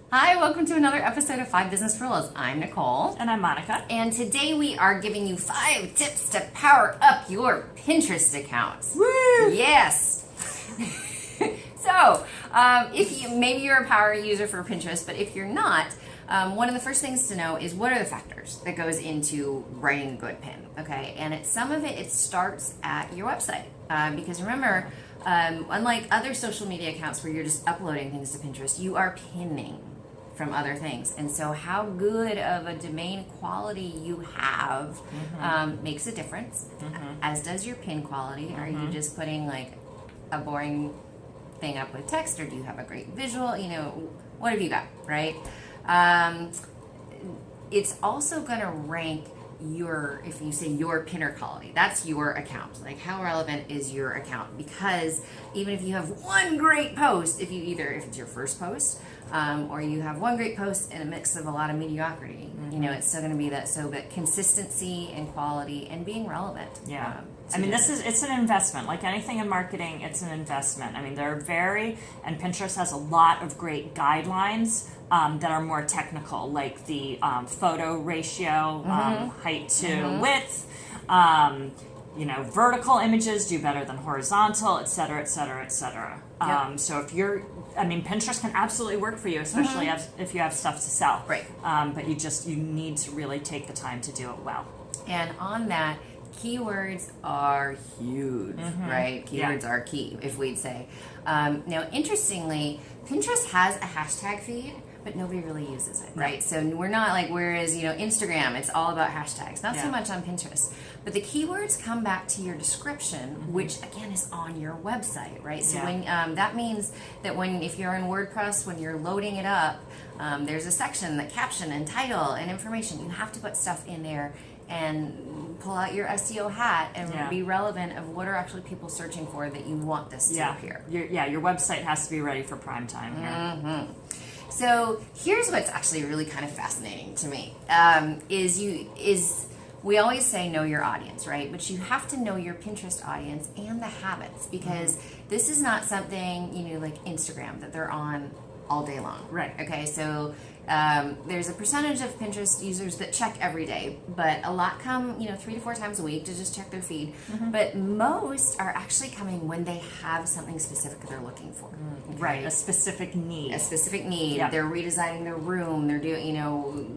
Hi, welcome to another episode of 5 Business Rules. I'm Nicole. And I'm Monica. And today we are giving you 5 tips to power up your Pinterest account. Woo! Yes! So, if you maybe you're a power user for Pinterest, but if you're not, one of the first things to know is what are the factors that goes into writing a good pin, okay? And some of it starts at your website. Because remember, unlike other social media accounts where you're just uploading things to Pinterest, you are pinning from other things. And so how good of a domain quality you have makes a difference, as does your pin quality. Are you just putting like a boring thing up with text, or do you have a great visual? You know, what have you got, right? It's also going to rank if you say your pinner quality, that's your account. Like, how relevant is your account? Because even if you have one great post, if it's your first post, or you have one great post in a mix of a lot of mediocrity, you know, it's still going to be that. So, but consistency and quality and being relevant. Yeah. I mean, it's an investment. Like anything in marketing, it's an investment. I mean, and Pinterest has a lot of great guidelines that are more technical, like the photo ratio, height to width, vertical images do better than horizontal, et cetera, et cetera, et cetera. So Pinterest can absolutely work for you, especially if you have stuff to sell. Right. But you need to really take the time to do it well. And on that, keywords are huge, right? Keywords are key, if we'd say. Now, interestingly, Pinterest has a hashtag feed, but nobody really uses it, right? So we're not like, whereas, Instagram, it's all about hashtags. Not so much on Pinterest. But the keywords come back to your description, which, again, is on your website, right? So when that means that if you're in WordPress, when you're loading it up, there's a section, the caption and title and information. You have to put stuff in there and pull out your SEO hat and be relevant of what are actually people searching for that you want this to appear. Your website has to be ready for prime time here. So here's what's actually really kind of fascinating to me, is we always say know your audience, right? But you have to know your Pinterest audience and the habits, because this is not something, like Instagram, that they're on all day long. Right. Okay, so there's a percentage of Pinterest users that check every day, but a lot come, 3 to 4 times a week to just check their feed. But most are actually coming when they have something specific they're looking for. Okay? Right, a specific need. Yep. They're redesigning their room. They're doing,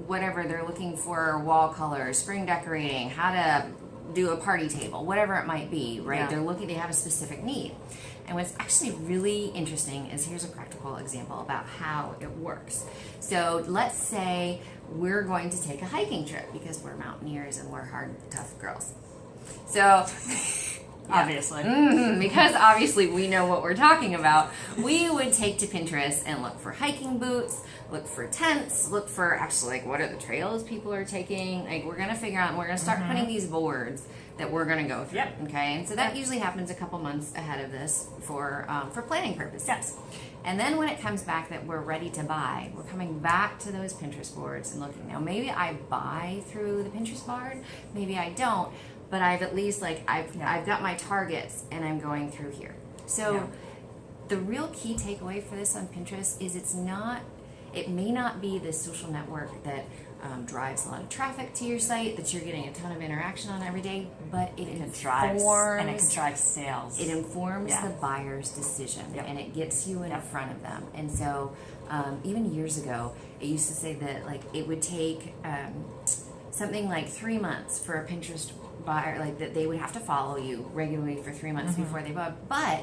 whatever. They're looking for wall colors, spring decorating, how to do a party table, whatever it might be, right? They have a specific need. And what's actually really interesting is here's a practical example about how it works. So let's say we're going to take a hiking trip because we're mountaineers and we're hard, tough girls. So obviously. Because obviously we know what we're talking about. We would take to Pinterest and look for hiking boots, look for tents, look for actually like what are the trails people are taking. Like we're going to figure out, and we're going to start putting these boards that we're going to go through. Okay, and so that usually happens a couple months ahead of this for planning purposes. Yes. And then when it comes back that we're ready to buy, we're coming back to those Pinterest boards and looking. Now maybe I buy through the Pinterest board, maybe I don't, but I've at least I've got my targets and I'm going through here. So the real key takeaway for this on Pinterest is it may not be the social network that drives a lot of traffic to your site, that you're getting a ton of interaction on every day, but it can drive sales. It informs the buyer's decision, and it gets you in front of them. And so even years ago, it used to say that it would take something like 3 months for a Pinterest buyer, that they would have to follow you regularly for 3 months before they bought. But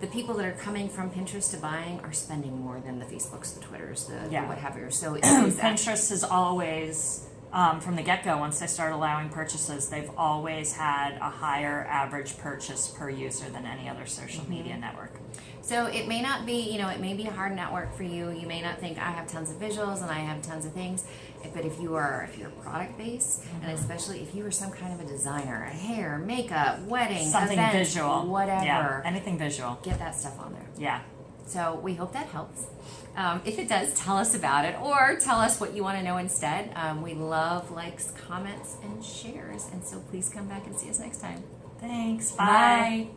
the people that are coming from Pinterest to buying are spending more than the Facebooks, the Twitters, the what have you. So Pinterest has always, from the get-go, once they start allowing purchases, they've always had a higher average purchase per user than any other social media network. So it may not be, it may be a hard network for you. You may not think I have tons of visuals and I have tons of things. But if you're product based, and especially if you are some kind of a designer, a hair, makeup, wedding, something event, visual, whatever, anything visual, get that stuff on there. Yeah. So we hope that helps. If it does, tell us about it, or tell us what you want to know instead. We love likes, comments, and shares, and so please come back and see us next time. Thanks. Bye.